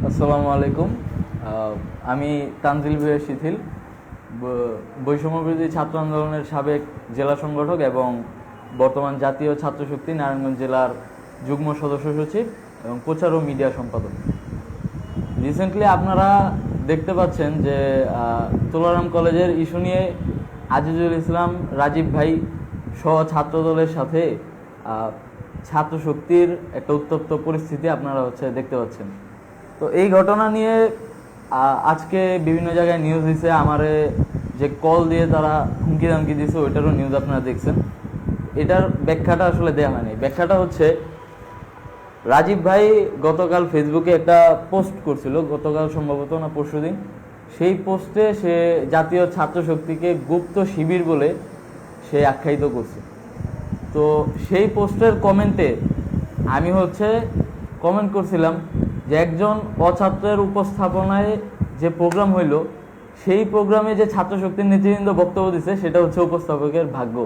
আসসালামু আলাইকুম। আমি তানজিল বিহার শিথিল, বৈষম্যবিরোধী ছাত্র আন্দোলনের সাবেক জেলা সংগঠক এবং বর্তমান জাতীয় ছাত্র শক্তি নারায়ণগঞ্জ জেলার যুগ্ম সদস্য সচিব এবং প্রচার ও মিডিয়া সম্পাদক। রিসেন্টলি আপনারা দেখতে পাচ্ছেন যে তুলারাম কলেজের ইস্যু নিয়ে আজিজুল ইসলাম রাজীব ভাই সহ ছাত্রদলের সাথে ছাত্র শক্তির একটা উত্তপ্ত পরিস্থিতি আপনারা দেখতে পাচ্ছেন। তো এই ঘটনা নিয়ে আজকে বিভিন্ন জায়গায় নিউজ দিছে, আমারে যে কল দিয়ে তারা হুমকি দামকি দিছে ওইটারও নিউজ আপনারা দেখছেন। এটার ব্যাখ্যাটা আসলে দেওয়া হয়নি। ব্যাখ্যাটা হচ্ছে, রাজীব ভাই গতকাল ফেসবুকে একটা পোস্ট করছিল, গতকাল সম্ভবত না পরশুদিন। সেই পোস্টে সে জাতীয় ছাত্র শক্তিকে গুপ্ত শিবির বলে সে আখ্যায়িত করছে। তো সেই পোস্টের কমেন্টে আমি কমেন্ট করছিলাম যে একজন অছাত্রের উপস্থাপনায় যে প্রোগ্রাম হইল, সেই প্রোগ্রামে যে ছাত্র শক্তির নেতৃবৃন্দ বক্তব্য দিচ্ছে সেটা হচ্ছে উপস্থাপকের ভাগ্য।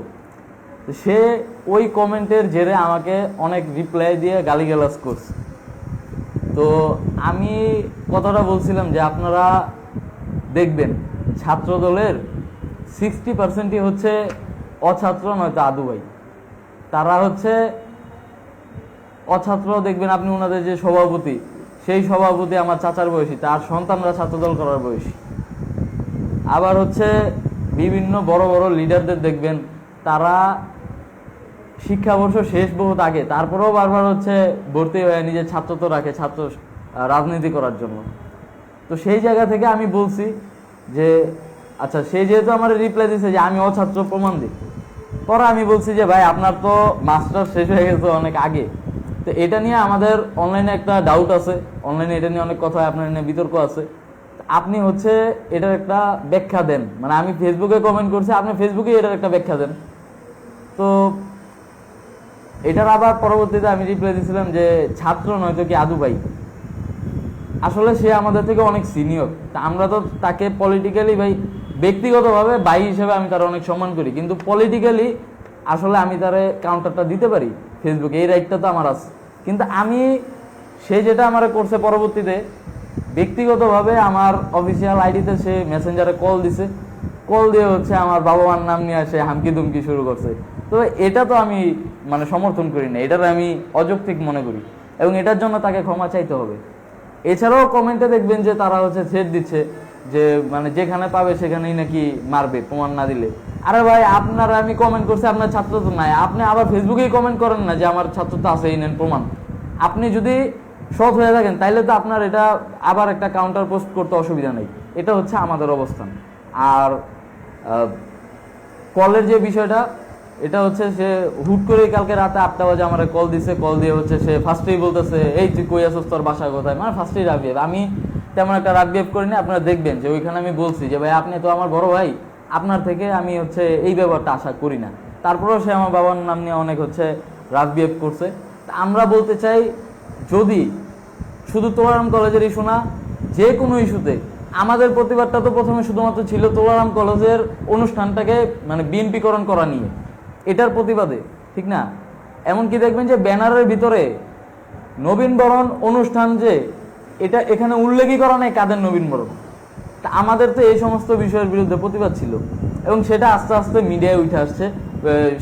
সে ওই কমেন্টের জেরে আমাকে অনেক রিপ্লাই দিয়ে গালিগালাজ করছে। তো আমি কথাটা বলছিলাম যে আপনারা দেখবেন ছাত্র দলের 60%ই হচ্ছে অছাত্র, নয়তো আদুবাই। তারা অছাত্র। দেখবেন আপনি ওনাদের যে সভাপতি, সেই সভাপতি আমার চাচার বয়সী, তার সন্তানরা ছাত্রদল করার বয়সী। আবার বিভিন্ন বড় বড় লিডারদের দেখবেন তারা শিক্ষাবর্ষ শেষ বহুত আগে, তারপরেও বারবার ভর্তি হয়ে নিজের ছাত্রত্ব রাখে ছাত্র রাজনীতি করার জন্য। তো সেই জায়গা থেকে আমি বলছি যে আচ্ছা, সে যেহেতু আমার রিপ্লাই দিচ্ছে যে আমি অছাত্র প্রমাণ দিই, পরে আমি বলছি যে ভাই আপনার তো মাস্টার শেষ হয়ে গেছে অনেক আগে। তো এটা নিয়ে আমাদের অনলাইনে একটা ডাউট আছে, অনলাইনে এটা নিয়ে অনেক কথা আপনার নিয়ে বিতর্ক আছে। আপনি এটার একটা ব্যাখ্যা দেন, মানে আমি ফেসবুকে কমেন্ট করছি, আপনি ফেসবুকে এটার একটা ব্যাখ্যা দেন। তো এটার আবার পরবর্তীতে আমি রিপ্লাই দিয়েছিলাম যে ছাত্র নয়তো কি আদু ভাই। আসলে সে আমাদের থেকে অনেক সিনিয়র, তা আমরা তো তাকে পলিটিক্যালি ভাই, ব্যক্তিগতভাবে ভাই হিসেবে আমি তার অনেক সম্মান করি, কিন্তু পলিটিক্যালি আসলে আমি তারে কাউন্টারটা দিতে পারি ফেসবুকে, এই রাইটটা তো আমার আছে। কিন্তু সে যেটা আমার করছে, পরবর্তীতে ব্যক্তিগতভাবে আমার অফিসিয়াল আইডিতে সে মেসেঞ্জারে কল দিছে, কল দিয়ে আমার বাবা মার নাম নিয়ে আসে হামকি দুমকি শুরু করছে। তো এটা তো আমি সমর্থন করি না, এটার আমি অযৌক্তিক মনে করি এবং এটার জন্য তাকে ক্ষমা চাইতে হবে। এছাড়াও কমেন্টে দেখবেন যে তারা থ্রেট দিচ্ছে যে যেখানে পাবে সেখানেই নাকি মারবে প্রমাণ না দিলে। আরে ভাই, আপনারা আমি কমেন্ট করছি, আপনার ছাত্র তো নাই, আপনি আবার ফেসবুকেই কমেন্ট করেন না যে আমার ছাত্র তো আছে, এই নেন প্রমাণ। আপনি যদি সৎ হয়ে থাকেন তাইলে তো আপনার এটা আবার একটা কাউন্টার পোস্ট করতে অসুবিধা নেই। এটা আমাদের অবস্থান। আর কলের যে বিষয়টা, এটা সে হুট করে কালকে রাতে 8টা বাজে আমার কল দিছে, কল দিয়ে সে ফার্স্টেই বলতেছে এই তুই কই আসছিস, তোর বাসা কোথায়, ফার্স্টেই রাগ বিহেভ। আমি তেমন একটা রাগ বিহেভ করিনি। আপনারা দেখবেন যে ওইখানে আমি বলছি যে ভাই আপনি তো আমার বড় ভাই, আপনার থেকে আমি এই ব্যাপারটা আশা করি না। তারপরেও সে আমার বাবার নাম নিয়ে অনেক রাগ বিহেভ করছে। আমরা বলতে চাই, যদি শুধু তোলারাম কলেজের ইস্যু না, যে কোনো ইস্যুতে আমাদের প্রতিবাদটা তো প্রথমে শুধুমাত্র ছিল তোলারাম কলেজের অনুষ্ঠানটাকে বিএনপিকরণ করা নিয়ে, এটার প্রতিবাদে, ঠিক না? এমনকি দেখবেন যে ব্যানারের ভিতরে নবীনবরণ অনুষ্ঠান, যে এখানে উল্লেখই করা নাই কাদের নবীনবরণ। তা আমাদের তো এই সমস্ত বিষয়ের বিরুদ্ধে প্রতিবাদ ছিল এবং সেটা আস্তে আস্তে মিডিয়ায় উঠে আসছে,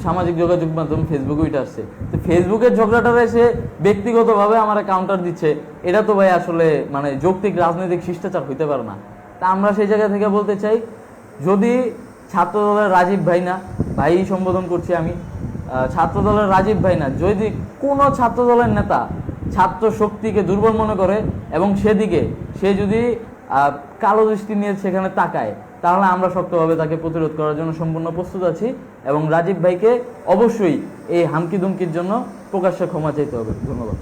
সামাজিক যোগাযোগ মাধ্যম ফেসবুকে উঠে আসছে। তো ফেসবুকের ঝগড়াটারে সে ব্যক্তিগতভাবে আমার কাউন্টার দিচ্ছে, এটা তো ভাই আসলে যৌক্তিক রাজনৈতিক শিষ্টাচার হইতে পারে না। তা আমরা সেই জায়গা থেকে বলতে চাই, যদি ছাত্রদলের রাজীব ভাই না, ভাই সম্বোধন করছি আমি, ছাত্রদলের রাজীব ভাই না, যদি কোনো ছাত্রদলের নেতা ছাত্র শক্তিকে দুর্বল মনে করে এবং সে যদি কালো দৃষ্টি নিয়ে সেখানে তাকায়, তাহলে আমরা শক্তভাবে তাকে প্রতিরোধ করার জন্য সম্পূর্ণ প্রস্তুত আছি এবং রাজীব ভাইকে অবশ্যই এই হামকি দুমকির জন্য প্রকাশ্যে ক্ষমা চাইতে হবে। ধন্যবাদ।